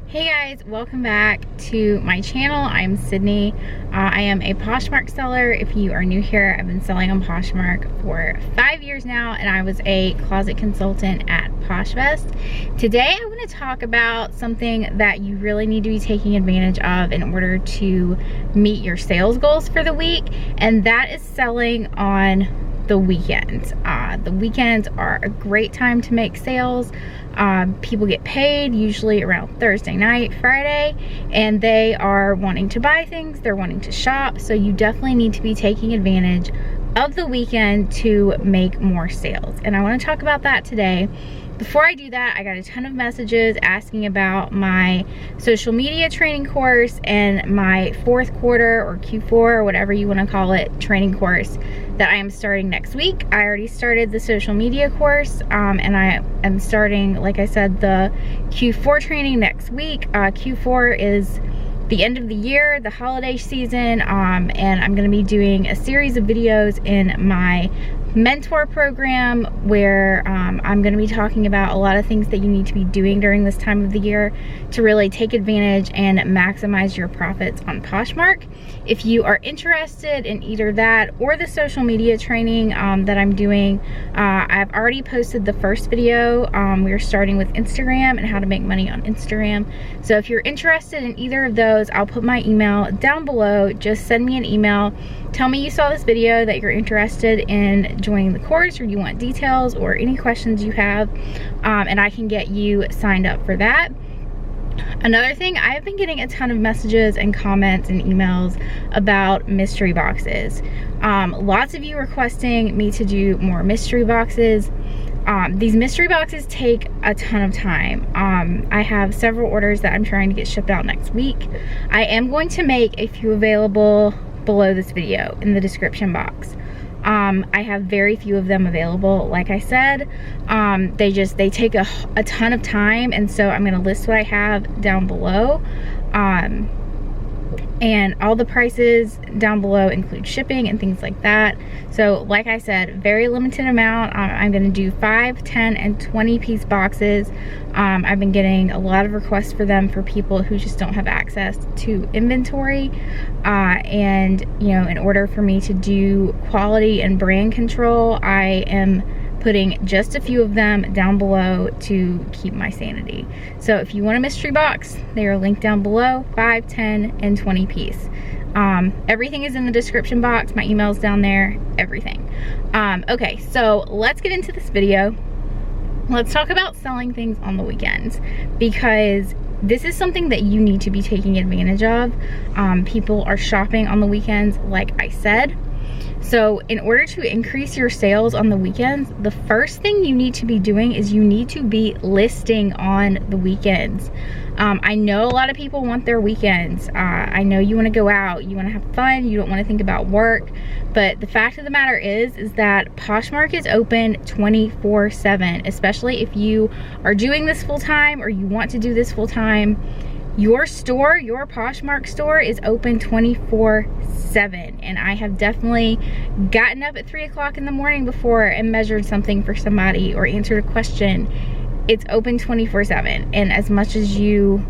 Hey guys, welcome back to my channel. I'm Sydney. I am a Poshmark seller. If you are new here, I've been selling on Poshmark for 5 years now, and I was a closet consultant at PoshVest. Today I want to talk about something that you really need to be taking advantage of in order to meet your sales goals for the week, and that is selling on the weekends. The weekends are a great time to make sales. People get paid usually around Thursday night, Friday, and they are wanting to buy things, they're wanting to shop, so you definitely need to be taking advantage of the weekend to make more sales. And I want to talk about that today. Before I do that, I got a ton of messages asking about my social media training course and my fourth quarter or Q4 or whatever you want to call it training course that I am starting next week. I already started the social media course and I am starting, like I said, the Q4 training next week. Q4 is the end of the year, the holiday season, and I'm going to be doing a series of videos in my mentor program where I'm going to be talking about a lot of things that you need to be doing during this time of the year to really take advantage and maximize your profits on Poshmark. If you are interested in either that or the social media training that I'm doing, I've already posted the first video. We're starting with Instagram and how to make money on Instagram. So if you're interested in either of those, I'll put my email down below. Just send me an email. Tell me you saw this video, that you're interested in joining the course, or you want details or any questions you have, and I can get you signed up for that. Another thing, I've been getting a ton of messages and comments and emails about mystery boxes. Lots of you requesting me to do more mystery boxes. These mystery boxes take a ton of time. I have several orders that I'm trying to get shipped out next week. I am going to make a few available below this video in the description box. I have very few of them available. Like I said, they take a ton of time, and so I'm gonna list what I have down below. And all the prices down below include shipping and things like that. So like I said, very limited amount. I'm gonna do 5, 10, and 20 piece boxes. I've been getting a lot of requests for them for people who just don't have access to inventory. And you know, in order for me to do quality and brand control, I am putting just a few of them down below to keep my sanity. So if you want a mystery box, they are linked down below, 5, 10, and 20 piece. Everything is in the description box. My email's down there, everything. Okay, so let's get into this video. Let's talk about selling things on the weekends, because this is something that you need to be taking advantage of. People are shopping on the weekends, like I said. So in order to increase your sales on the weekends, the first thing you need to be doing is you need to be listing on the weekends. I know a lot of people want their weekends. I know you want to go out, you want to have fun, you don't want to think about work. But the fact of the matter is that Poshmark is open 24/7, especially if you are doing this full time or you want to do this full time. Your store, your Poshmark store, is open 24/7, and I have definitely gotten up at 3 o'clock in the morning before and measured something for somebody or answered a question. It's open 24/7, and as much as you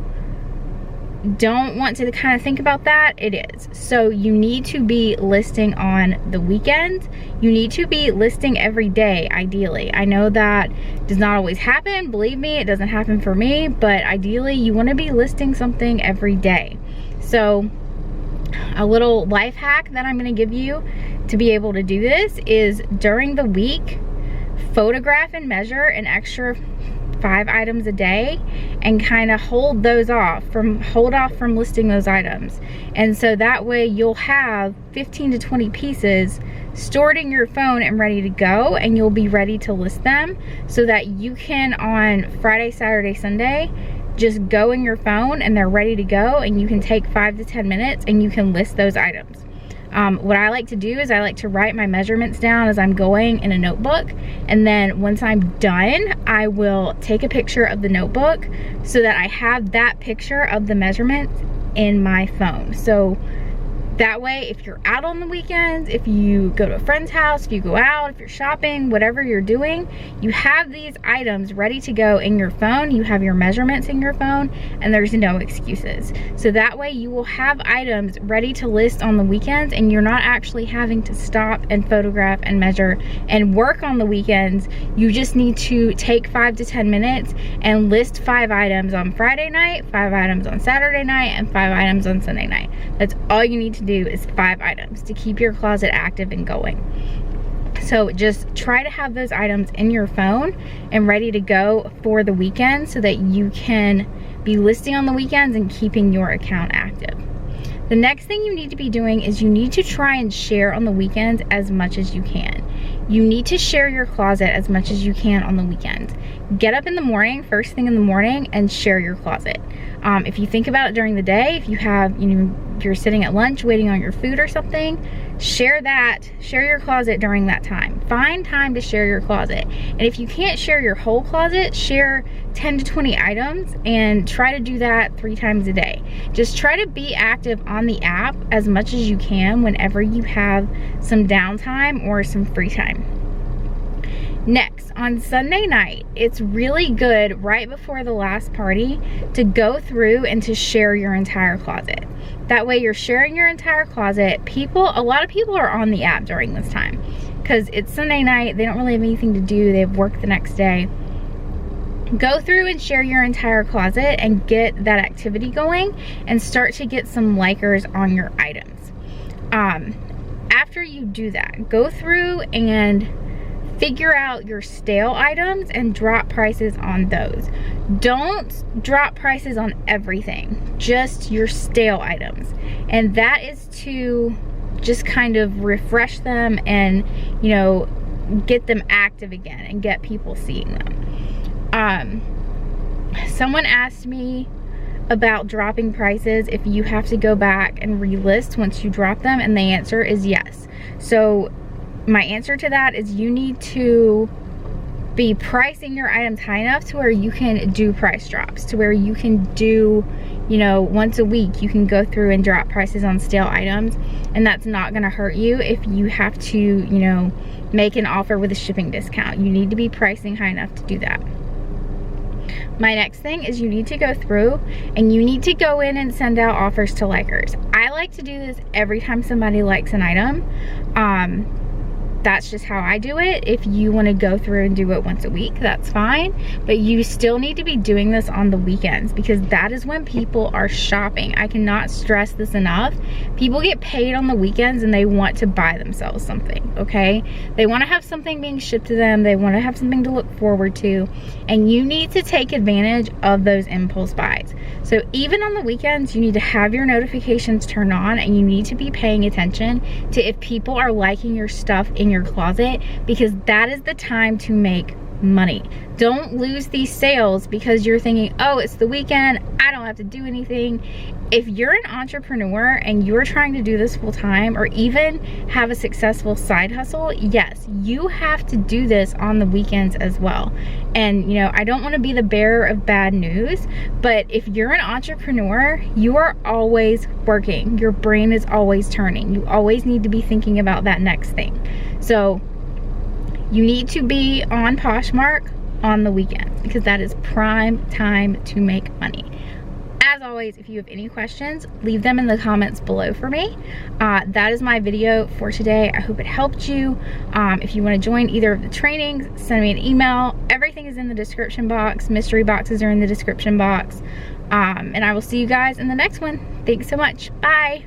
don't want to kind of think about that, it is. So you need to be listing on the weekends. You need to be listing every day, ideally. I know that does not always happen. Believe me, it doesn't happen for me, but ideally you want to be listing something every day. So a little life hack that I'm going to give you to be able to do this is during the week, photograph and measure an extra 5 items a day and kind of hold off from listing those items. And so that way you'll have 15 to 20 pieces stored in your phone and ready to go, and you'll be ready to list them so that you can, on Friday, Saturday, Sunday, just go in your phone and they're ready to go, and you can take 5 to 10 minutes and you can list those items. What I like to do is I like to write my measurements down as I'm going in a notebook, and then once I'm done, I will take a picture of the notebook so that I have that picture of the measurements in my phone. So That way, if you're out on the weekends, if you go to a friend's house, if you go out, if you're shopping, whatever you're doing, you have these items ready to go in your phone. You have your measurements in your phone, and there's no excuses. So that way you will have items ready to list on the weekends, and you're not actually having to stop and photograph and measure and work on the weekends. You just need to take 5 to 10 minutes and list 5 items on Friday night, 5 items on Saturday night, and 5 items on Sunday night. That's all you need to do is 5 items to keep your closet active and going. So just try to have those items in your phone and ready to go for the weekend so that you can be listing on the weekends and keeping your account active. The next thing you need to be doing is you need to try and share on the weekends as much as you can. You need to share your closet as much as you can on the weekends. Get up in the morning, first thing in the morning, and share your closet. If you think about it during the day, if you have, you're sitting at lunch waiting on your food or something, share your closet during that time. Find time to share your closet. And if you can't share your whole closet, share 10 to 20 items and try to do that 3 times a day. Just try to be active on the app as much as you can whenever you have some downtime or some free time. Next, on Sunday night, it's really good right before the last party to go through and to share your entire closet. That way you're sharing your entire closet. A lot of people are on the app during this time because it's Sunday night. They don't really have anything to do. They have work the next day. Go through and share your entire closet and get that activity going and start to get some likers on your items. After you do that, go through and figure out your stale items and drop prices on those. Don't drop prices on everything, just your stale items. And that is to just kind of refresh them and, get them active again and get people seeing them. Someone asked me about dropping prices if you have to go back and relist once you drop them, and the answer is yes. So my answer to that is you need to be pricing your items high enough to where you can do price drops, to where you can do, once a week you can go through and drop prices on stale items, and that's not gonna hurt you if you have to, make an offer with a shipping discount. You need to be pricing high enough to do that. My next thing is you need to go through and you need to go in and send out offers to likers. I like to do this every time somebody likes an item. That's just how I do it. If you want to go through and do it once a week, that's fine. But you still need to be doing this on the weekends because that is when people are shopping. I cannot stress this enough. People get paid on the weekends and they want to buy themselves something, okay? They want to have something being shipped to them. They want to have something to look forward to. And you need to take advantage of those impulse buys. So even on the weekends, you need to have your notifications turned on and you need to be paying attention to if people are liking your stuff in your closet, because that is the time to make money. Don't lose these sales because you're thinking, oh, it's the weekend, I don't have to do anything. If you're an entrepreneur and you're trying to do this full time or even have a successful side hustle, yes, you have to do this on the weekends as well. And I don't want to be the bearer of bad news, but if you're an entrepreneur, you are always working. Your brain is always turning. You always need to be thinking about that next thing. So you need to be on Poshmark on the weekends because that is prime time to make money. As always, if you have any questions, leave them in the comments below for me. That is my video for today. I hope it helped you. If you want to join either of the trainings, send me an email. Everything is in the description box. Mystery boxes are in the description box. And I will see you guys in the next one. Thanks so much. Bye.